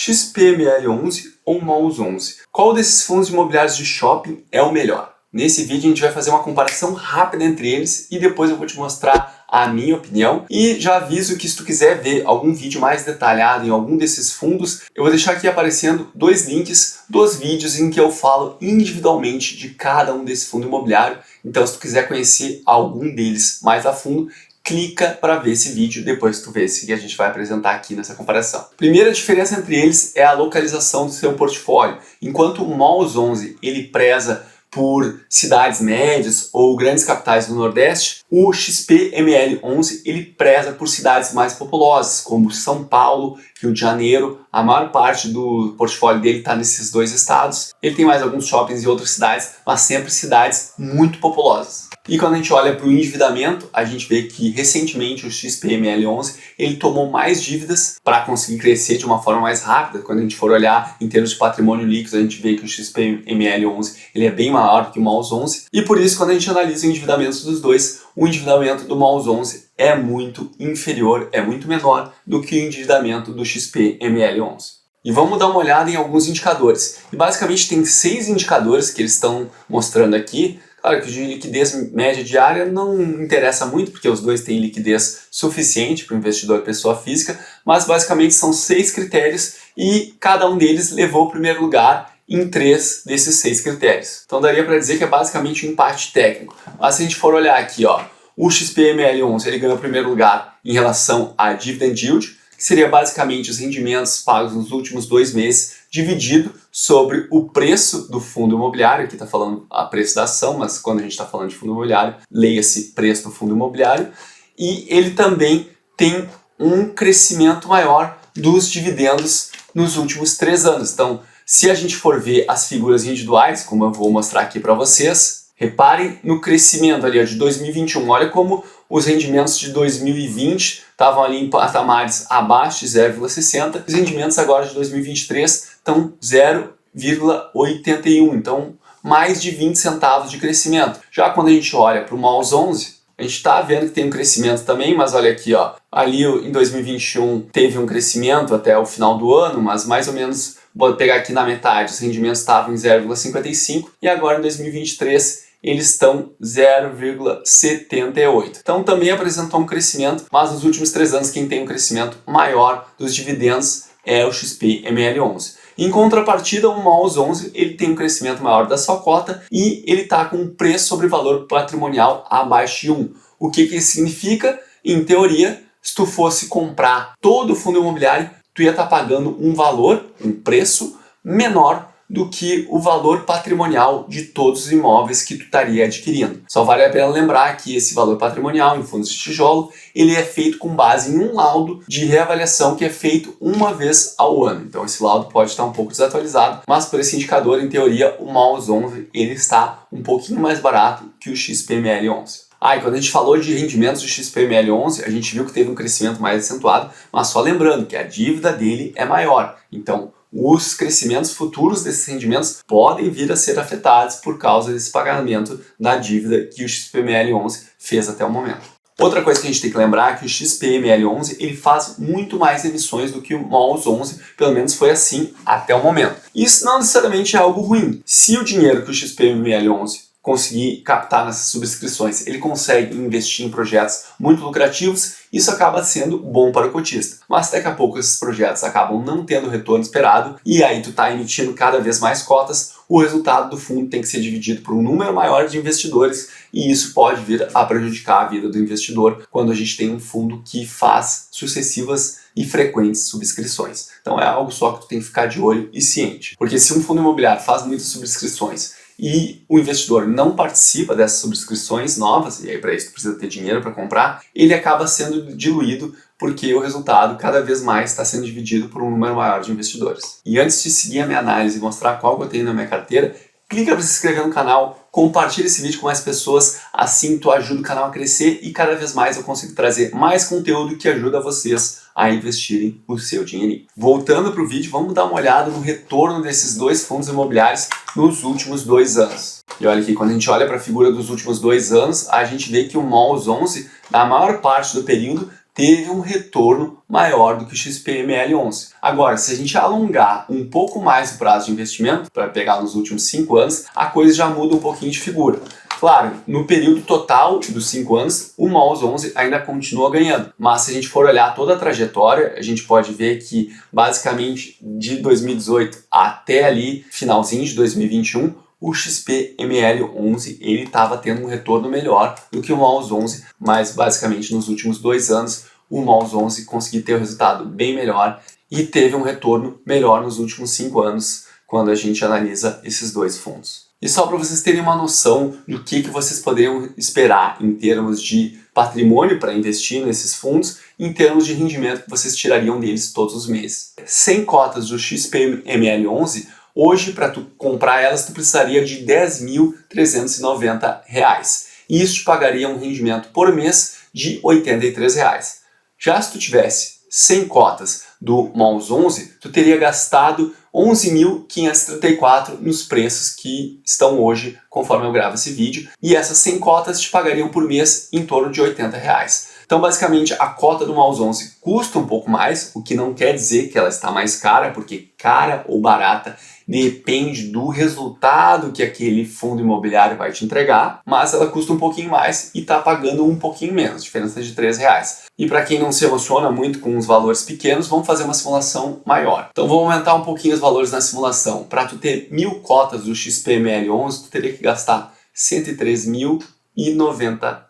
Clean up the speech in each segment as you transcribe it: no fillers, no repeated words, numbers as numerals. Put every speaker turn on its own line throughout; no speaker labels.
XPML11 ou MOLS11? Qual desses fundos imobiliários de shopping é o melhor? Nesse vídeo a gente vai fazer uma comparação rápida entre eles e depois eu vou te mostrar a minha opinião. E já aviso que se tu quiser ver algum vídeo mais detalhado em algum desses fundos, eu vou deixar aqui aparecendo dois links dos vídeos em que eu falo individualmente de cada um desse fundo imobiliário. Então se tu quiser conhecer algum deles mais a fundo, clica para ver esse vídeo, depois tu vê esse que a gente vai apresentar aqui nessa comparação. Primeira diferença entre eles é a localização do seu portfólio. Enquanto o MOLS11 ele preza por cidades médias ou grandes capitais do Nordeste, o XPML11 ele preza por cidades mais populosas, como São Paulo, Rio de Janeiro. A maior parte do portfólio dele está nesses dois estados. Ele tem mais alguns shoppings em outras cidades, mas sempre cidades muito populosas. E quando a gente olha para o endividamento, a gente vê que recentemente o XPML11 ele tomou mais dívidas para conseguir crescer de uma forma mais rápida. Quando a gente for olhar em termos de patrimônio líquido, a gente vê que o XPML11 ele é bem maior do que o MOLS11. E por isso, quando a gente analisa o endividamento dos dois, o endividamento do MOLS11 é muito inferior, é muito menor do que o endividamento do XPML11. E vamos dar uma olhada em alguns indicadores. E basicamente tem 6 indicadores que eles estão mostrando aqui. Claro que de liquidez média diária não interessa muito, porque os dois têm liquidez suficiente para o investidor pessoa física, mas basicamente são 6 critérios e cada um deles levou o primeiro lugar em 3 desses 6 critérios. Então daria para dizer que é basicamente um empate técnico. Mas se a gente for olhar aqui, o XPML11 ele ganhou o primeiro lugar em relação à dividend yield, que seria basicamente os rendimentos pagos nos últimos 2 meses dividido sobre o preço do fundo imobiliário. Aqui está falando a preço da ação, mas quando a gente está falando de fundo imobiliário, leia-se preço do fundo imobiliário. E ele também tem um crescimento maior dos dividendos nos últimos 3 anos. Então, se a gente for ver as figuras individuais, como eu vou mostrar aqui para vocês, reparem no crescimento ali de 2021. Olha como os rendimentos de 2020 estavam ali em patamares abaixo de 0,60. Os rendimentos agora de 2023 estão 0,81. Então, mais de 20 centavos de crescimento. Já quando a gente olha para o MOLS11, a gente está vendo que tem um crescimento também, mas olha aqui, ali em 2021 teve um crescimento até o final do ano, mas mais ou menos, vou pegar aqui na metade, os rendimentos estavam em 0,55 e agora em 2023 eles estão 0,78. Então também apresentou um crescimento, mas nos últimos 3 anos quem tem um crescimento maior dos dividendos é o XPML11. Em contrapartida, o MOLS11 ele tem um crescimento maior da sua cota e ele está com um preço sobre valor patrimonial abaixo de 1. O que isso significa? Em teoria, se tu fosse comprar todo o fundo imobiliário, tu ia estar pagando um valor, um preço menor do que o valor patrimonial de todos os imóveis que tu estaria adquirindo. Só vale a pena lembrar que esse valor patrimonial em fundos de tijolo, ele é feito com base em um laudo de reavaliação que é feito uma vez ao ano. Então esse laudo pode estar um pouco desatualizado, mas por esse indicador, em teoria, o MOLS11 ele está um pouquinho mais barato que o XPML11. E quando a gente falou de rendimentos do XPML11, a gente viu que teve um crescimento mais acentuado, mas só lembrando que a dívida dele é maior. Então, os crescimentos futuros desses rendimentos podem vir a ser afetados por causa desse pagamento da dívida que o XPML11 fez até o momento. Outra coisa que a gente tem que lembrar é que o XPML11 ele faz muito mais emissões do que o MOLS11, pelo menos foi assim até o momento. Isso não necessariamente é algo ruim. Se o dinheiro que o XPML11 conseguir captar nessas subscrições, ele consegue investir em projetos muito lucrativos, isso acaba sendo bom para o cotista. Mas daqui a pouco esses projetos acabam não tendo o retorno esperado e aí tu está emitindo cada vez mais cotas, o resultado do fundo tem que ser dividido por um número maior de investidores e isso pode vir a prejudicar a vida do investidor quando a gente tem um fundo que faz sucessivas e frequentes subscrições. Então é algo só que tu tem que ficar de olho e ciente. Porque se um fundo imobiliário faz muitas subscrições e o investidor não participa dessas subscrições novas, e aí para isso precisa ter dinheiro para comprar, ele acaba sendo diluído porque o resultado cada vez mais está sendo dividido por um número maior de investidores. E antes de seguir a minha análise e mostrar qual que eu tenho na minha carteira, clica para se inscrever no canal, compartilha esse vídeo com mais pessoas, assim tu ajuda o canal a crescer e cada vez mais eu consigo trazer mais conteúdo que ajuda vocês a investirem o seu dinheirinho. Voltando para o vídeo, vamos dar uma olhada no retorno desses dois fundos imobiliários nos últimos 2 anos. E olha aqui, quando a gente olha para a figura dos últimos 2 anos, a gente vê que o MOLS11, na maior parte do período, teve um retorno maior do que o XPML11. Agora, se a gente alongar um pouco mais o prazo de investimento, para pegar nos últimos 5 anos, a coisa já muda um pouquinho de figura. Claro, no período total dos 5 anos, o MOLS 11 ainda continua ganhando. Mas se a gente for olhar toda a trajetória, a gente pode ver que basicamente de 2018 até ali, finalzinho de 2021, o XPML11 ele estava tendo um retorno melhor do que o MOLS 11, mas basicamente nos últimos 2 anos o MOLS 11 conseguiu ter um resultado bem melhor e teve um retorno melhor nos últimos 5 anos quando a gente analisa esses dois fundos. E só para vocês terem uma noção do que vocês poderiam esperar em termos de patrimônio para investir nesses fundos, em termos de rendimento que vocês tirariam deles todos os meses. 100 cotas do XPML11, hoje para tu comprar elas tu precisaria de R$ 10.390. E isso te pagaria um rendimento por mês de R$ 83. Já se tu tivesse 100 cotas do MOLS 11, tu teria gastado 11.534 nos preços que estão hoje, conforme eu gravo esse vídeo, e essas 100 cotas te pagariam por mês em torno de R$ 80. Então, basicamente, a cota do MOLS 11 custa um pouco mais, o que não quer dizer que ela está mais cara, porque cara ou barata depende do resultado que aquele fundo imobiliário vai te entregar, mas ela custa um pouquinho mais e está pagando um pouquinho menos, diferença de R$ 3. E para quem não se emociona muito com os valores pequenos, vamos fazer uma simulação maior. Então vou aumentar um pouquinho os valores na simulação. Para tu ter 1.000 cotas do XPML11, tu teria que gastar R$ 103.090.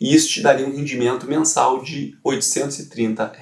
E isso te daria um rendimento mensal de R$ 830.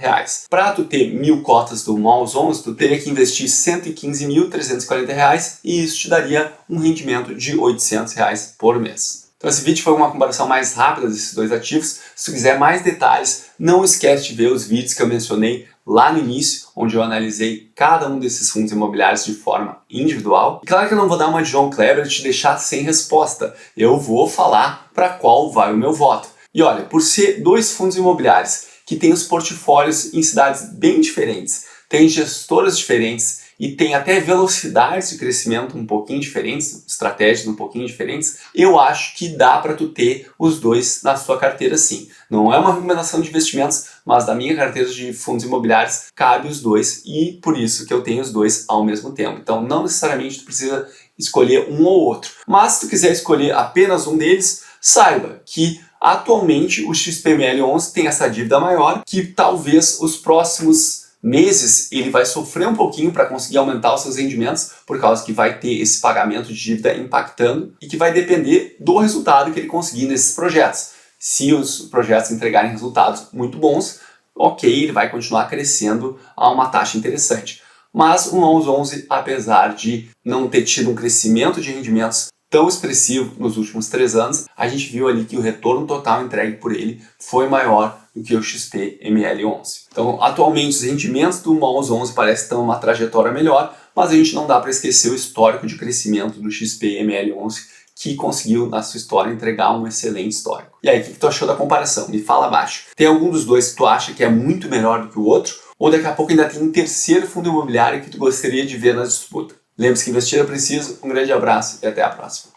Para tu ter 1.000 cotas do MOLS 11, tu teria que investir R$ 115.340 e isso te daria um rendimento de R$ 800 por mês. Então esse vídeo foi uma comparação mais rápida desses dois ativos. Se tu quiser mais detalhes, não esquece de ver os vídeos que eu mencionei lá no início, onde eu analisei cada um desses fundos imobiliários de forma individual. E claro que eu não vou dar uma de João Kleber e te deixar sem resposta. Eu vou falar para qual vai o meu voto. E olha, por ser dois fundos imobiliários que têm os portfólios em cidades bem diferentes, têm gestoras diferentes e tem até velocidades de crescimento um pouquinho diferentes, estratégias um pouquinho diferentes, eu acho que dá para tu ter os dois na sua carteira sim. Não é uma recomendação de investimentos, mas da minha carteira de fundos imobiliários cabe os dois e por isso que eu tenho os dois ao mesmo tempo. Então não necessariamente tu precisa escolher um ou outro, mas se tu quiser escolher apenas um deles, saiba que atualmente o XPML11 tem essa dívida maior que talvez os próximos meses ele vai sofrer um pouquinho para conseguir aumentar os seus rendimentos, por causa que vai ter esse pagamento de dívida impactando e que vai depender do resultado que ele conseguir nesses projetos. Se os projetos entregarem resultados muito bons, ok, ele vai continuar crescendo a uma taxa interessante. Mas o MOLS 11, apesar de não ter tido um crescimento de rendimentos tão expressivo nos últimos 3 anos, a gente viu ali que o retorno total entregue por ele foi maior do que o XPML11. Então, atualmente, os rendimentos do MOLS 11 parecem estar uma trajetória melhor, mas a gente não dá para esquecer o histórico de crescimento do XPML11, que conseguiu, na sua história, entregar um excelente histórico. E aí, o que tu achou da comparação? Me fala abaixo. Tem algum dos dois que tu acha que é muito melhor do que o outro? Ou daqui a pouco ainda tem um terceiro fundo imobiliário que tu gostaria de ver na disputa? Lembre-se que investir é preciso. Um grande abraço e até a próxima.